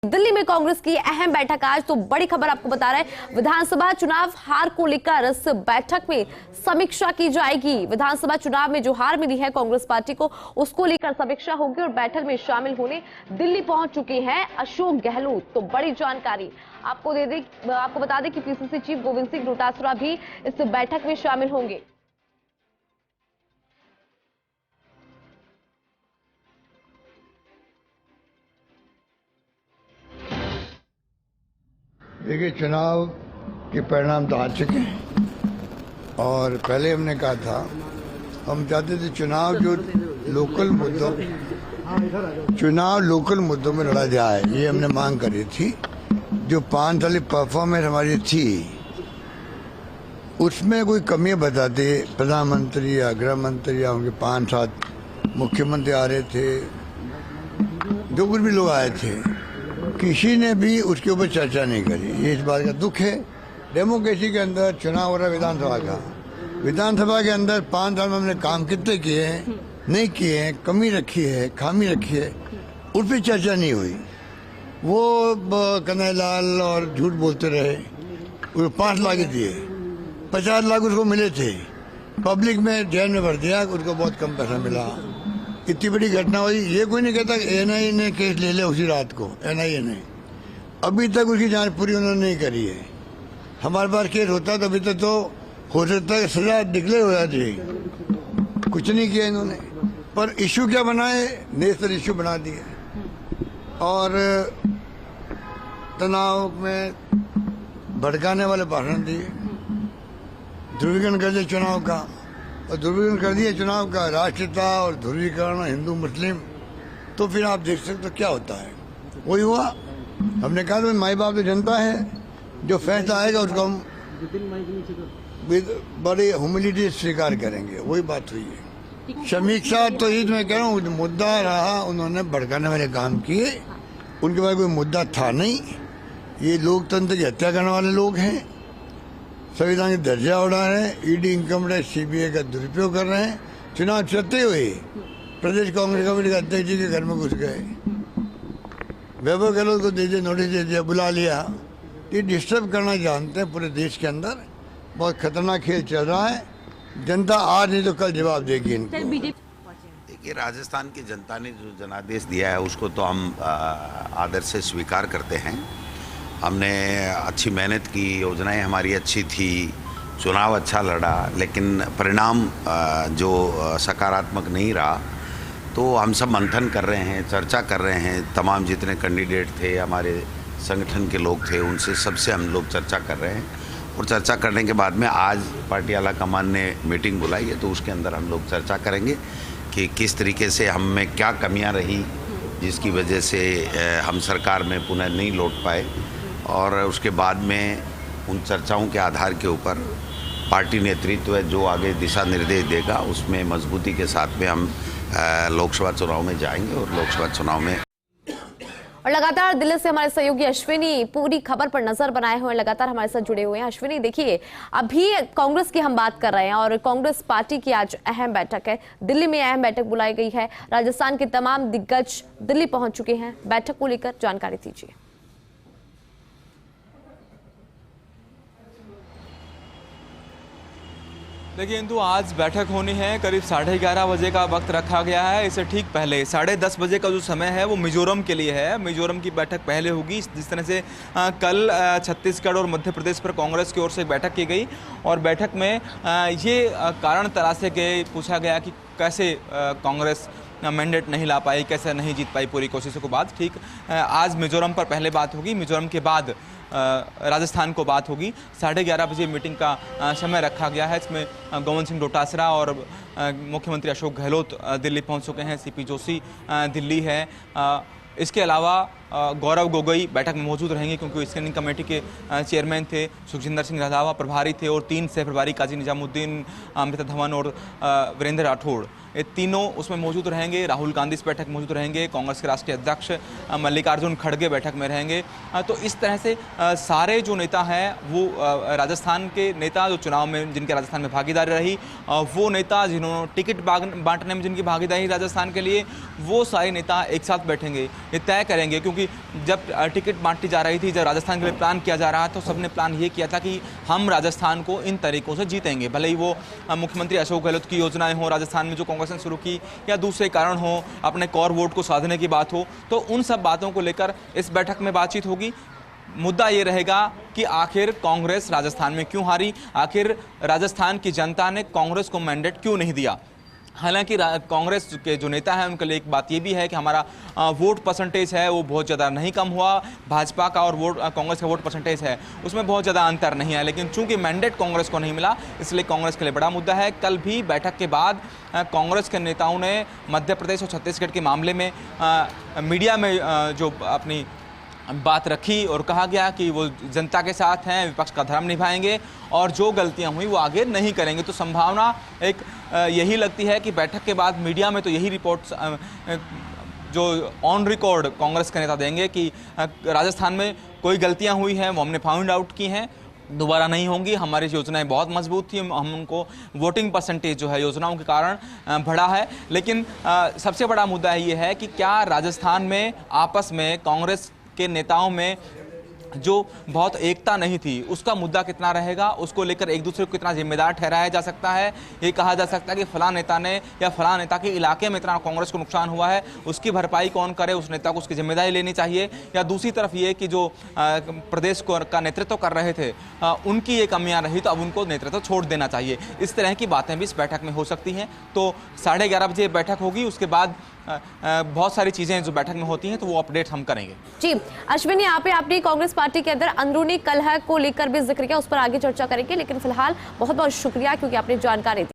दिल्ली में कांग्रेस की अहम बैठक आज। तो बड़ी खबर आपको बता रहे हैं, विधानसभा चुनाव हार को लेकर इस बैठक में समीक्षा की जाएगी। विधानसभा चुनाव में जो हार मिली है कांग्रेस पार्टी को, उसको लेकर समीक्षा होगी और बैठक में शामिल होने दिल्ली पहुंच चुके हैं अशोक गहलोत। तो बड़ी जानकारी आपको बता दें कि पीसीसी चीफ गोविंद सिंह डोटासरा भी इस बैठक में शामिल होंगे। देखिए, चुनाव के परिणाम तो आ चुके हैं और पहले हमने कहा था, हम चाहते थे चुनाव लोकल मुद्दों में लड़ा जाए, ये हमने मांग करी थी। जो 5 साल परफॉर्मेंस हमारी थी उसमें कोई कमियां बताते, प्रधानमंत्री या गृह मंत्री या उनके 5-7 मुख्यमंत्री आ रहे थे, जो कुछ भी लोग आए थे, किसी ने भी उसके ऊपर चर्चा नहीं करी। ये इस बात का दुख है। डेमोक्रेसी के अंदर चुनाव हो रहा है विधानसभा के अंदर 5 साल में हमने काम कितने किए हैं, नहीं किए हैं, कमी रखी है, खामी रखी है, उस पर चर्चा नहीं हुई। वो कन्हैयालाल और झूठ बोलते रहे। वो 5 लाख दिए, 50 लाख उसको मिले थे, पब्लिक में जेल में भर दिया, उसको बहुत कम पैसा मिला। इतनी बड़ी घटना हुई। ये कोई नहीं कहता एनआईए ने केस ले लिया उसी रात को। एनआईए ने अभी तक उसकी जांच पूरी उन्होंने नहीं करी है। हमारे पास केस होता तो अभी तक तो हो सकता है सजा डिक्लेयर हो जाती, कुछ नहीं किया इन्होंने। पर इशू क्या बनाए, नेशनल इशू बना दिए और तनाव में भड़काने वाले भाषण दिए, ध्रुवीकरण कर दिया चुनाव का। और ध्रुवीकरण कर दिया चुनाव का, राष्ट्रीयता और ध्रुवीकरण, हिंदू मुस्लिम। तो फिर आप देख सकते हो क्या होता है। वही हुआ। हमने कहा तो माई बाप तो जनता है, जो फैसला आएगा उसको हम बड़ी ह्यूमिलिटी स्वीकार करेंगे। वही बात हुई है। समीक्षा तो ये मैं कह रहा हूँ, मुद्दा रहा, उन्होंने भड़काने वाले काम किए, उनके पास कोई मुद्दा था नहीं। ये लोकतंत्र की हत्या करने वाले लोग हैं, संविधान की दर्जा उड़ा रहे हैं, ईडी, इनकम टैक्स, सीबीआई का दुरुपयोग कर रहे हैं। चुनाव चलते हुए प्रदेश कांग्रेस कमेटी के अध्यक्ष जी के घर में घुस गए, वैभव गहलोत को दे दिया, नोटिस दे दिया, बुला लिया। ये डिस्टर्ब करना जानते हैं पूरे देश के अंदर। बहुत खतरनाक खेल चल रहा है। जनता आज नहीं तो कल जवाब देगी इनको। देखिए, राजस्थान की जनता ने जो जनादेश दिया है उसको तो हम आदर से स्वीकार करते हैं। हमने अच्छी मेहनत की, योजनाएं हमारी अच्छी थी, चुनाव अच्छा लड़ा, लेकिन परिणाम जो सकारात्मक नहीं रहा। तो हम सब मंथन कर रहे हैं, चर्चा कर रहे हैं। तमाम जितने कैंडिडेट थे, हमारे संगठन के लोग थे, उनसे सबसे हम लोग चर्चा कर रहे हैं। और चर्चा करने के बाद में आज पार्टी आला कमान ने मीटिंग बुलाई है, तो उसके अंदर हम लोग चर्चा करेंगे कि किस तरीके से हम में क्या कमियां रही जिसकी वजह से हम सरकार में पुनः नहीं लौट पाए। और उसके बाद में उन चर्चाओं के आधार के ऊपर पार्टी नेतृत्व जो आगे दिशा निर्देश देगा, उसमें मजबूती के साथ में हम लोकसभा चुनाव में जाएंगे। और लोकसभा चुनाव में और लगातार दिल्ली से हमारे सहयोगी अश्विनी पूरी खबर पर नजर बनाए हुए हैं, लगातार हमारे साथ जुड़े हुए हैं। अश्विनी, देखिए, अभी कांग्रेस की हम बात कर रहे हैं और कांग्रेस पार्टी की आज अहम बैठक है। दिल्ली में अहम बैठक बुलाई गई है। राजस्थान के तमाम दिग्गज दिल्ली पहुंच चुके हैं। बैठक को लेकर जानकारी दीजिए। देखिए इंदु, आज बैठक होनी है। करीब 11:30 बजे का वक्त रखा गया है। इससे ठीक पहले 10:30 बजे का जो समय है वो मिजोरम के लिए है। मिजोरम की बैठक पहले होगी। जिस तरह से कल छत्तीसगढ़ और मध्य प्रदेश पर कांग्रेस की ओर से एक बैठक की गई और बैठक में ये कारण तलाशे गए, पूछा गया कि कैसे कांग्रेस मैंडेट नहीं ला पाई, कैसे नहीं जीत पाई पूरी कोशिशों के बाद। ठीक आज मिजोरम पर पहले बात होगी, मिजोरम के बाद राजस्थान को बात होगी। 11:30 बजे मीटिंग का समय रखा गया है। इसमें गोविंद सिंह डोटासरा और मुख्यमंत्री अशोक गहलोत दिल्ली पहुंच चुके हैं। सीपी जोशी दिल्ली है। इसके अलावा गौरव गोगोई बैठक में मौजूद रहेंगे, क्योंकि स्क्रीनिंग कमेटी के चेयरमैन थे। सुखजिंदर सिंह रंधावा प्रभारी थे और 3 सह प्रभारी काजी निजामुद्दीन, अमृता धवन और वीरेंद्र राठौड़ ये तीनों उसमें मौजूद रहेंगे। राहुल गांधी इस बैठक में मौजूद रहेंगे, कांग्रेस के राष्ट्रीय अध्यक्ष मल्लिकार्जुन खड़गे बैठक में रहेंगे। तो इस तरह से सारे जो नेता हैं वो राजस्थान के नेता जो चुनाव में जिनके राजस्थान में भागीदारी रही, वो नेता जिन्होंने टिकट बांटने में जिनकी भागीदारी राजस्थान के लिए, वो सारे नेता एक साथ बैठेंगे, ये तय करेंगे। क्योंकि जब टिकट बांटी जा रही थी, जब राजस्थान के लिए प्लान किया जा रहा था, तो सबने प्लान ये किया था कि हम राजस्थान को इन तरीकों से जीतेंगे, भले ही वो मुख्यमंत्री अशोक गहलोत की योजनाएं हो राजस्थान में जो कांग्रेस ने शुरू की, या दूसरे कारण हो, अपने कोर वोट को साधने की बात हो, तो उन सब बातों को लेकर इस बैठक में बातचीत होगी। मुद्दा ये रहेगा कि आखिर कांग्रेस राजस्थान में क्यों हारी, आखिर राजस्थान की जनता ने कांग्रेस को मैंडेट क्यों नहीं दिया। हालांकि कांग्रेस के जो नेता हैं उनके लिए एक बात ये भी है कि हमारा वोट परसेंटेज है वो बहुत ज़्यादा नहीं कम हुआ, भाजपा का और कांग्रेस का वोट परसेंटेज है उसमें बहुत ज़्यादा अंतर नहीं है, लेकिन चूंकि मैंडेट कांग्रेस को नहीं मिला, इसलिए कांग्रेस के लिए बड़ा मुद्दा है। कल भी बैठक के बाद कांग्रेस के नेताओं ने मध्य प्रदेश और छत्तीसगढ़ के मामले में मीडिया में जो अपनी बात रखी और कहा गया कि वो जनता के साथ हैं, विपक्ष का धर्म निभाएंगे और जो गलतियां हुई वो आगे नहीं करेंगे। तो संभावना एक यही लगती है कि बैठक के बाद मीडिया में तो यही रिपोर्ट्स जो ऑन रिकॉर्ड कांग्रेस के नेता देंगे कि राजस्थान में कोई गलतियां हुई हैं वो हमने फाइंड आउट की हैं, दोबारा नहीं होंगी, हमारी योजनाएं बहुत मजबूत थी, हम उनको वोटिंग परसेंटेज जो है योजनाओं के कारण बढ़ा है। लेकिन सबसे बड़ा मुद्दा ये है कि क्या राजस्थान में आपस में कांग्रेस के नेताओं में जो बहुत एकता नहीं थी उसका मुद्दा कितना रहेगा, उसको लेकर एक दूसरे को कितना जिम्मेदार ठहराया जा सकता है। ये कहा जा सकता है कि फलां नेता ने या फलां नेता के इलाके में इतना कांग्रेस को नुकसान हुआ है, उसकी भरपाई कौन करे, उस नेता को उसकी जिम्मेदारी लेनी चाहिए। या दूसरी तरफ ये कि जो प्रदेश को का नेतृत्व कर रहे थे उनकी ये कमियां रही तो अब उनको नेतृत्व छोड़ देना चाहिए। इस तरह की बातें भी इस बैठक में हो सकती हैं। तो 11:30 बजे बैठक होगी, उसके बाद बहुत सारी चीजें जो बैठक में होती हैं तो वो अपडेट हम करेंगे। जी अश्विन, यहाँ पे आपने कांग्रेस पार्टी के अंदर अंदरूनी कलह को लेकर भी जिक्र किया, उस पर आगे चर्चा करेंगे, लेकिन फिलहाल बहुत बहुत शुक्रिया क्योंकि आपने जानकारी दी।